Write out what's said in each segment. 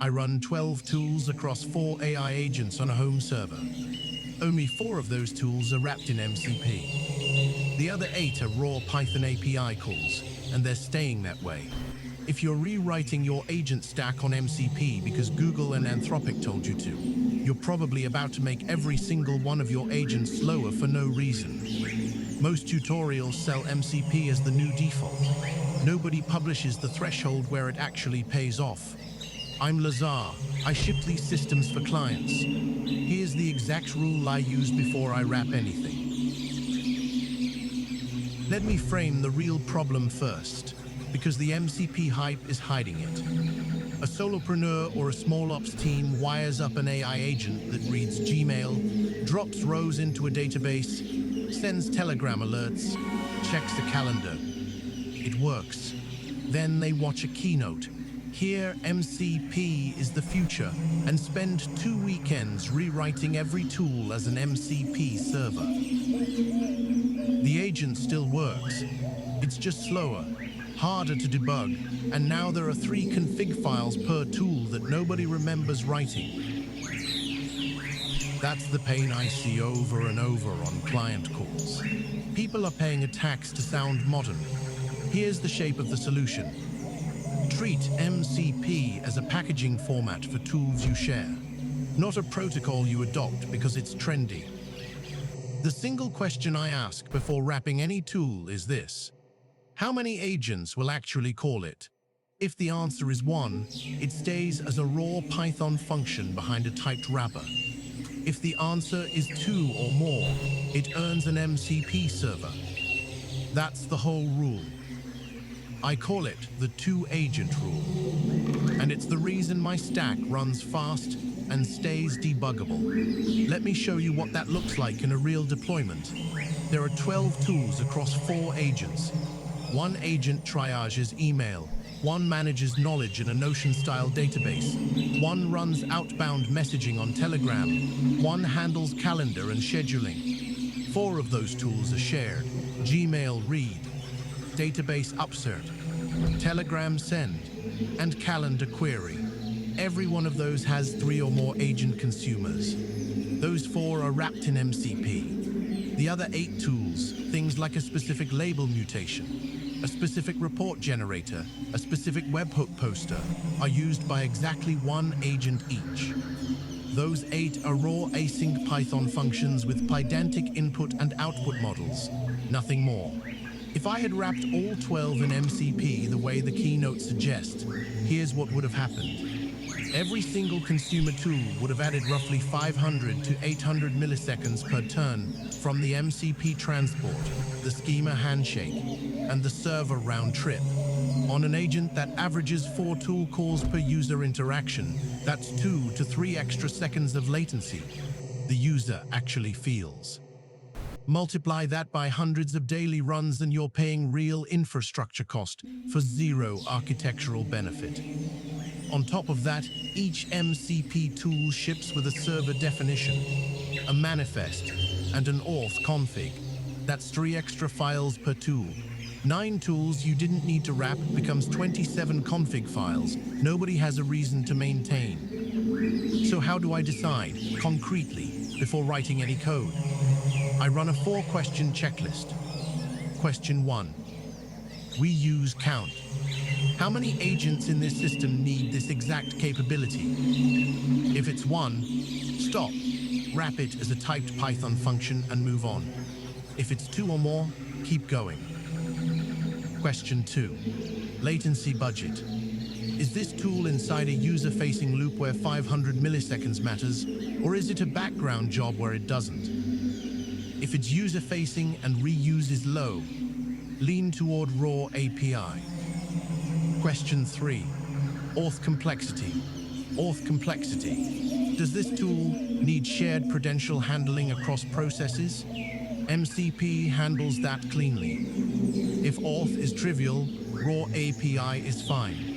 I run 12 tools across 4 AI agents on a home server. Only 4 of those tools are wrapped in MCP. The other 8 are raw Python API calls, and they're staying that way. If you're rewriting your agent stack on MCP because Google and Anthropic told you to, you're probably about to make every single one of your agents slower for no reason. Most tutorials sell MCP as the new default. Nobody publishes the threshold where it actually pays off. I'm Lazar. I ship these systems for clients. Here's the exact rule I use before I wrap anything. Let me frame the real problem first, because the MCP hype is hiding it. A solopreneur or a small ops team wires up an AI agent that reads Gmail, drops rows into a database, sends Telegram alerts, checks the calendar. It works. Then they watch a keynote, hear MCP is the future, and spend 2 weekends rewriting every tool as an MCP server. The agent still works. It's just slower, harder to debug, and now there are 3 config files per tool that nobody remembers writing. That's the pain I see over and over on client calls. People are paying a tax to sound modern. Here's the shape of the solution. Treat MCP as a packaging format for tools you share, not a protocol you adopt because it's trendy. The single question I ask before wrapping any tool is this: how many agents will actually call it? If the answer is 1, it stays as a raw Python function behind a typed wrapper. If the answer is 2 or more, it earns an MCP server. That's the whole rule. I call it the 2-agent rule. And it's the reason my stack runs fast and stays debuggable. Let me show you what that looks like in a real deployment. There are 12 tools across 4 agents. 1 agent triages email, 1 manages knowledge in a Notion-style database, 1 runs outbound messaging on Telegram, 1 handles calendar and scheduling. 4 of those tools are shared: Gmail read, database upsert, Telegram send, and calendar query. Every one of those has 3 or more agent consumers. Those 4 are wrapped in MCP. The other 8 tools, things like a specific label mutation, a specific report generator, a specific webhook poster, are used by exactly 1 agent each. Those 8 are raw async Python functions with pedantic input and output models, nothing more. If I had wrapped all 12 in MCP the way the keynote suggests, here's what would have happened. Every single consumer tool would have added roughly 500 to 800 milliseconds per turn from the MCP transport, the schema handshake, and the server round trip. On an agent that averages 4 tool calls per user interaction, that's 2 to 3 extra seconds of latency the user actually feels. Multiply that by hundreds of daily runs and you're paying real infrastructure cost for 0 architectural benefit. On top of that, each MCP tool ships with a server definition, a manifest, and an auth config. That's 3 extra files per tool. 9 tools you didn't need to wrap becomes 27 config files nobody has a reason to maintain. So how do I decide, concretely, before writing any code? I run a 4-question checklist. Question 1. We use count. How many agents in this system need this exact capability? If it's 1, stop, wrap it as a typed Python function and move on. If it's 2 or more, keep going. Question 2. Latency budget. Is this tool inside a user-facing loop where 500 milliseconds matters, or is it a background job where it doesn't? If it's user-facing and reuse is low, lean toward raw API. Question 3. Auth complexity. Auth complexity. Does this tool need shared credential handling across processes? MCP handles that cleanly. If auth is trivial, raw API is fine.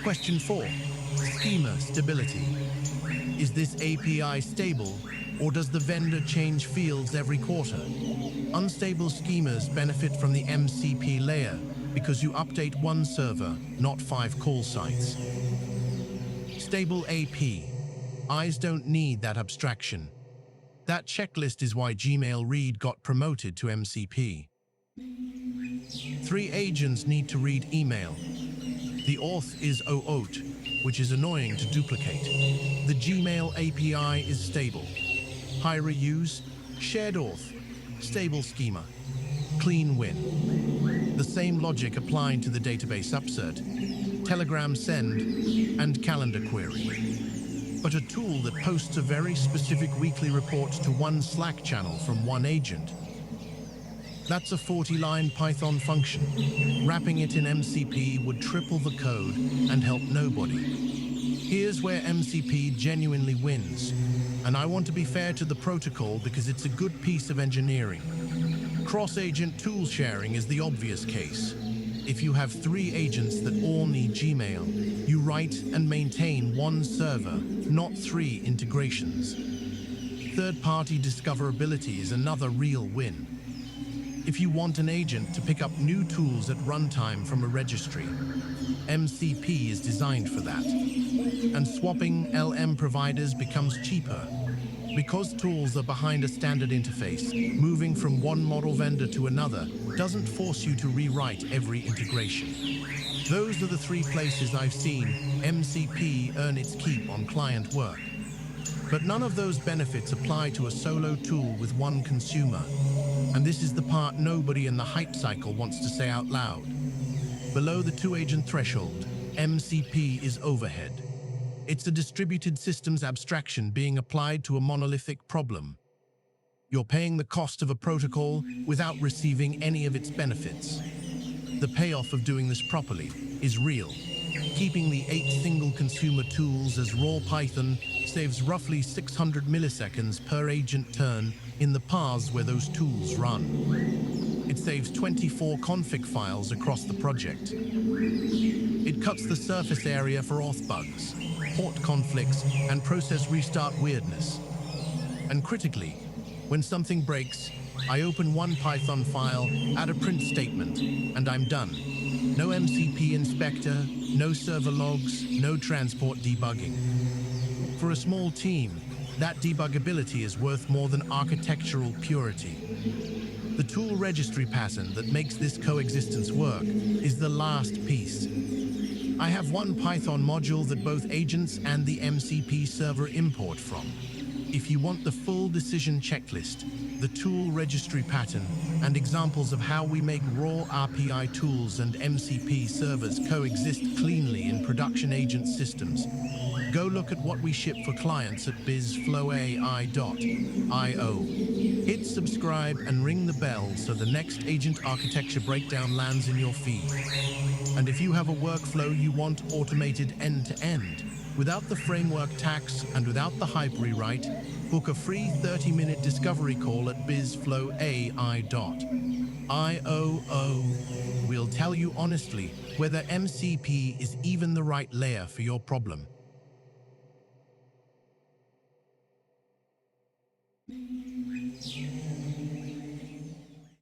Question 4. Schema stability. Is this API stable, or does the vendor change fields every quarter? Unstable schemas benefit from the MCP layer because you update 1 server, not 5 call sites. Stable AP. Eyes don't need that abstraction. That checklist is why Gmail Read got promoted to MCP. 3 agents need to read email. The auth is auth, which is annoying to duplicate. The Gmail API is stable. High reuse, shared auth, stable schema, clean win. The same logic applied to the database upsert, Telegram send, and calendar query. But a tool that posts a very specific weekly report to one Slack channel from one agent. That's a 40-line Python function. Wrapping it in MCP would triple the code and help nobody. Here's where MCP genuinely wins. And I want to be fair to the protocol because it's a good piece of engineering. Cross-agent tool sharing is the obvious case. If you have 3 agents that all need Gmail, you write and maintain one server, not 3 integrations. Third-party discoverability is another real win. If you want an agent to pick up new tools at runtime from a registry, MCP is designed for that. And swapping LM providers becomes cheaper. Because tools are behind a standard interface, moving from one model vendor to another doesn't force you to rewrite every integration. Those are the 3 places I've seen MCP earn its keep on client work. But none of those benefits apply to a solo tool with one consumer. And this is the part nobody in the hype cycle wants to say out loud. Below the 2-agent threshold, MCP is overhead. It's a distributed systems abstraction being applied to a monolithic problem. You're paying the cost of a protocol without receiving any of its benefits. The payoff of doing this properly is real. Keeping the 8 single consumer tools as raw Python saves roughly 600 milliseconds per agent turn in the paths where those tools run. It saves 24 config files across the project. It cuts the surface area for auth bugs, port conflicts, and process restart weirdness. And critically, when something breaks, I open one Python file, add a print statement, and I'm done. No MCP inspector, no server logs, no transport debugging. For a small team, that debuggability is worth more than architectural purity. The tool registry pattern that makes this coexistence work is the last piece. I have one Python module that both agents and the MCP server import from. If you want the full decision checklist, the tool registry pattern, and examples of how we make raw RPI tools and MCP servers coexist cleanly in production agent systems, go look at what we ship for clients at BizFlowAI.io. Hit subscribe and ring the bell so the next agent architecture breakdown lands in your feed. And if you have a workflow you want automated end-to-end, without the framework tax and without the hype rewrite, book a free 30-minute discovery call at BizFlowAI.io. We'll tell you honestly whether MCP is even the right layer for your problem.